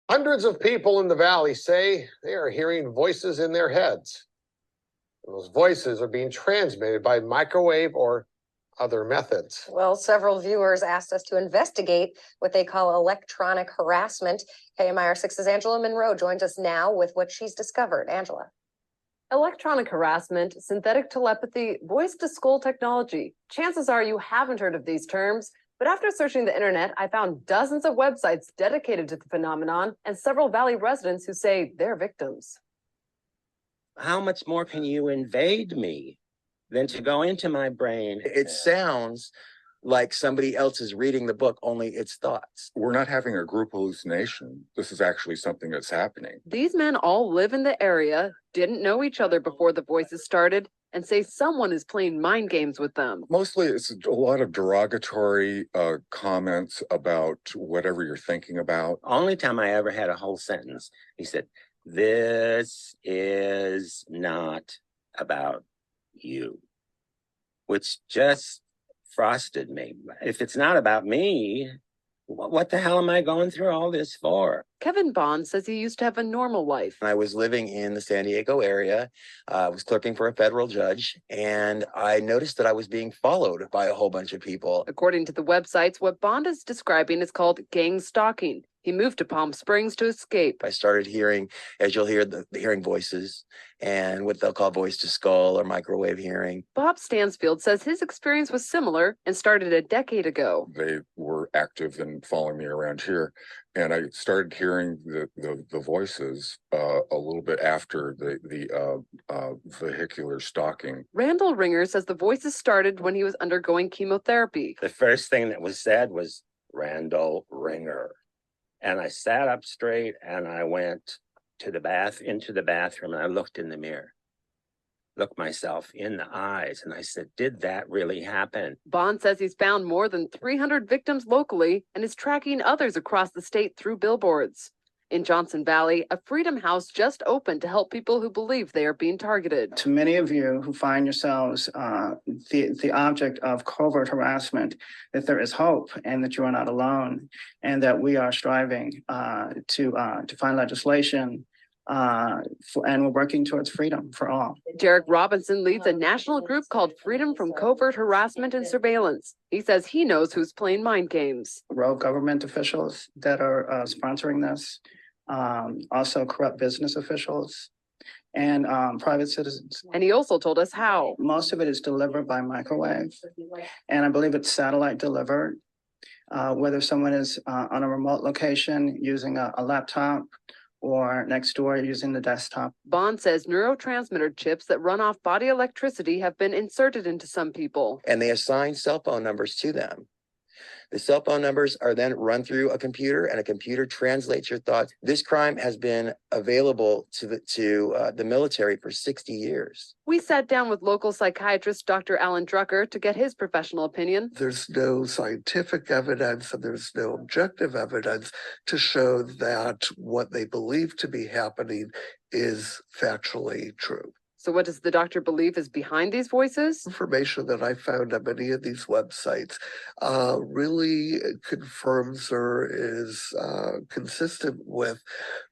Hundreds of people in the valley say they are hearing voices in their heads. And those voices are being transmitted by microwave or other methods. Well, several viewers asked us to investigate what they call electronic harassment. KMIR6's Angela Monroe joins us now with what she's discovered. Angela. Electronic harassment, synthetic telepathy, voice-to-skull technology. Chances are you haven't heard of these terms, but after searching the internet, I found dozens of websites dedicated to the phenomenon and several Valley residents who say they're victims. How much more can you invade me than to go into my brain? It sounds like somebody else is reading the book, only it's thoughts. We're not having a group hallucination. This is actually something that's happening. These men all live in the area, didn't know each other before the voices started, and say someone is playing mind games with them. Mostly it's a lot of derogatory comments about whatever you're thinking about. Only time I ever had a whole sentence, he said, "This is not about you," which just frosted me. If it's not about me, what the hell am I going through all this for? Kevin Bond says he used to have a normal life. I was living in the San Diego area. I was clerking for a federal judge, and I noticed that I was being followed by a whole bunch of people. According to the websites, what Bond is describing is called gang stalking. He moved to Palm Springs to escape. I started hearing, as you'll hear, the hearing voices and what they'll call voice to skull or microwave hearing. Bob Stansfield says his experience was similar and started a decade ago. They were active in following me around here, and I started hearing the voices a little bit after the vehicular stalking. Randall Ringer says the voices started when he was undergoing chemotherapy. The first thing that was said was Randall Ringer. And I sat up straight and I went into the bathroom, and I looked in the mirror, looked myself in the eyes, and I said, did that really happen? Bond says he's found more than 300 victims locally and is tracking others across the state through billboards. In Johnson Valley, a Freedom House just opened to help people who believe they are being targeted. To many of you who find yourselves the object of covert harassment, that there is hope and that you are not alone, and that we are striving to find legislation and we're working towards freedom for all. Jarek Robinson leads a national group called Freedom from Covert Harassment and Surveillance. He says he knows who's playing mind games. Rogue government officials that are sponsoring this, also corrupt business officials, and private citizens. And he also told us how. Most of it is delivered by microwave, and I believe it's satellite delivered, whether someone is on a remote location using a laptop or next door using the desktop. Bond says neurotransmitter chips that run off body electricity have been inserted into some people. And they assign cell phone numbers to them. The cell phone numbers are then run through a computer, and a computer translates your thoughts. This crime has been available to the military for 60 years. We sat down with local psychiatrist Dr. Alan Drucker to get his professional opinion. There's no scientific evidence and there's no objective evidence to show that what they believe to be happening is factually true. So what does the doctor believe is behind these voices? Information that I found on many of these websites really confirms or is consistent with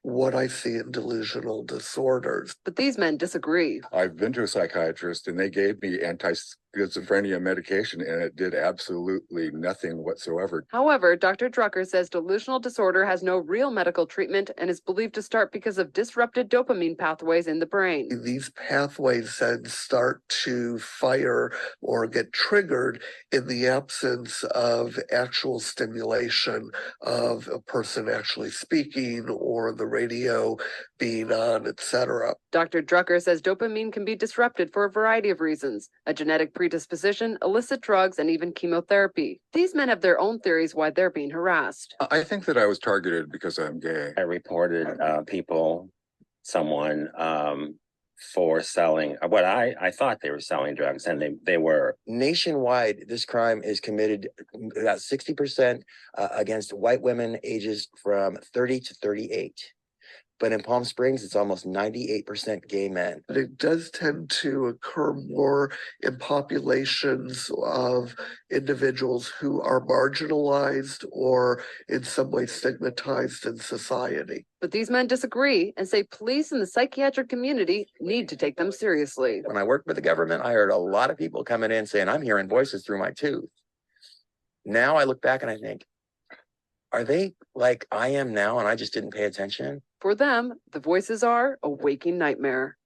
what I see in delusional disorders. But these men disagree. I've been to a psychiatrist and they gave me anti-schizophrenia medication, and it did absolutely nothing whatsoever. However, Dr. Drucker says delusional disorder has no real medical treatment and is believed to start because of disrupted dopamine pathways in the brain. These pathways then start to fire or get triggered in the absence of actual stimulation of a person actually speaking or the radio being on, etc. Dr. Drucker says dopamine can be disrupted for a variety of reasons: a genetic predisposition, illicit drugs, and even chemotherapy. These men have their own theories why they're being harassed. I think that I was targeted because I'm gay. I reported someone for selling what I thought they were selling drugs, and they were. Nationwide, this crime is committed about 60% against white women ages from 30 to 38. But in Palm Springs, it's almost 98% gay men. But it does tend to occur more in populations of individuals who are marginalized or in some way stigmatized in society. But these men disagree and say police and the psychiatric community need to take them seriously. When I worked with the government, I heard a lot of people coming in saying, I'm hearing voices through my tooth. Now I look back and I think, are they like I am now and I just didn't pay attention? For them, the voices are a waking nightmare.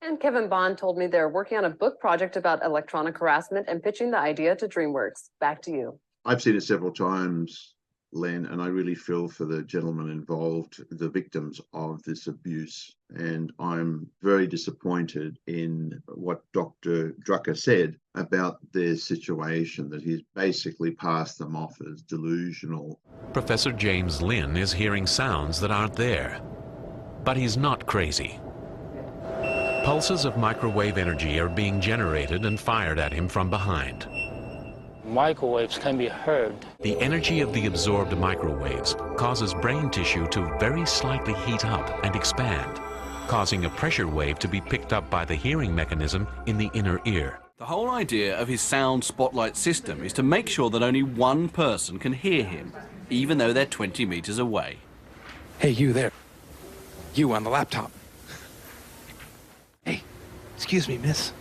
And Kevin Bond told me they're working on a book project about electronic harassment and pitching the idea to DreamWorks. Back to you. I've seen it several times, Len, and I really feel for the gentlemen involved, the victims of this abuse. And I'm very disappointed in what Dr. Drucker said about their situation, that he's basically passed them off as delusional. Professor James Lynn is hearing sounds that aren't there, but he's not crazy. Pulses of microwave energy are being generated and fired at him from behind. Microwaves can be heard. The energy of the absorbed microwaves causes brain tissue to very slightly heat up and expand, causing a pressure wave to be picked up by the hearing mechanism in the inner ear. The whole idea of his sound spotlight system is to make sure that only one person can hear him, even though they're 20 meters away. Hey, you there. You on the laptop. Hey, excuse me, miss.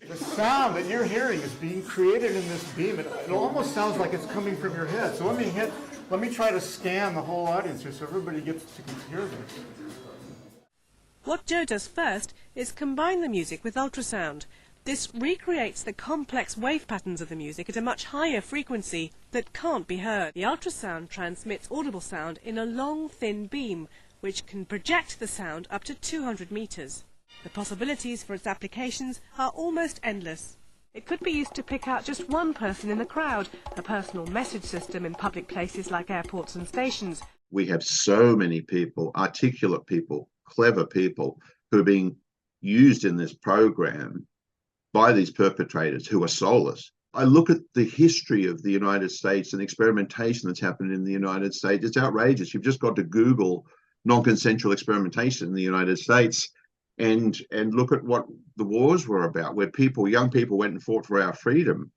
The sound that you're hearing is being created in this beam. It almost sounds like it's coming from your head. So let me try to scan the whole audience here so everybody gets to hear this. What Joe does first is combine the music with ultrasound. This recreates the complex wave patterns of the music at a much higher frequency that can't be heard. The ultrasound transmits audible sound in a long, thin beam, which can project the sound up to 200 meters. The possibilities for its applications are almost endless. It could be used to pick out just one person in the crowd, a personal message system in public places like airports and stations. We have so many people, articulate people, clever people, who are being used in this program by these perpetrators who are soulless. I look at the history of the United States and experimentation that's happened in the United States. It's outrageous. You've just got to Google non-consensual experimentation in the United States and look at what the wars were about, where young people went and fought for our freedom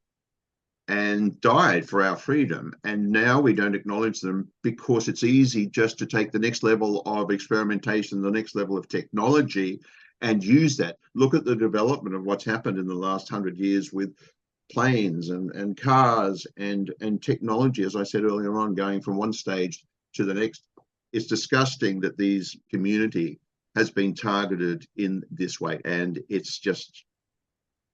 and died for our freedom. And now we don't acknowledge them because it's easy just to take the next level of experimentation, the next level of technology, and use that. Look at the development of what's happened in the last 100 years with planes and cars and technology, as I said earlier on, going from one stage to the next. It's disgusting that these community has been targeted in this way, and it's just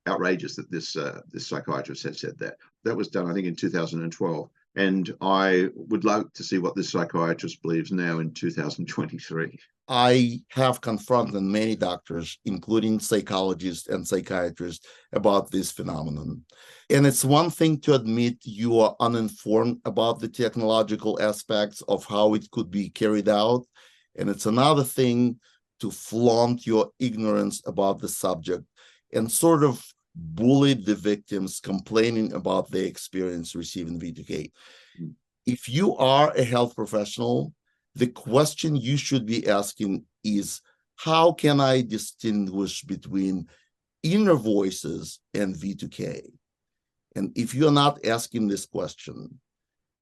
outrageous that this psychiatrist has said that. That was done, I think, in 2012, and I would like to see what this psychiatrist believes now in 2023. I have confronted many doctors, including psychologists and psychiatrists, about this phenomenon. And it's one thing to admit you are uninformed about the technological aspects of how it could be carried out, and it's another thing to flaunt your ignorance about the subject and sort of bully the victims complaining about their experience receiving V2K. If you are a health professional, the question you should be asking is, how can I distinguish between inner voices and V2K? And if you're not asking this question,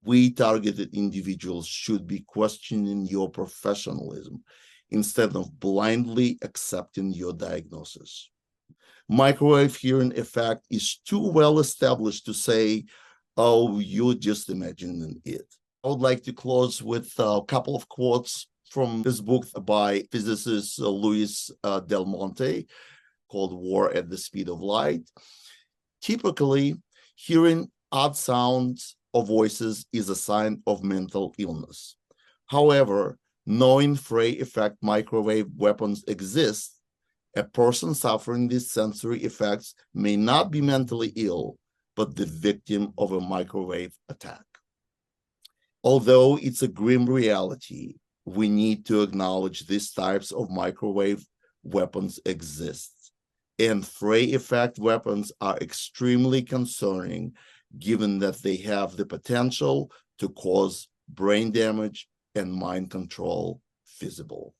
we targeted individuals should be questioning your professionalism instead of blindly accepting your diagnosis. Microwave hearing effect is too well established to say, oh, you're just imagining it. I would like to close with a couple of quotes from this book by physicist Luis Del Monte called War at the Speed of Light. Typically, hearing odd sounds or voices is a sign of mental illness. However, knowing Frey effect microwave weapons exist, a person suffering these sensory effects may not be mentally ill, but the victim of a microwave attack. Although it's a grim reality, we need to acknowledge these types of microwave weapons exist. And Frey effect weapons are extremely concerning given that they have the potential to cause brain damage and mind control feasible.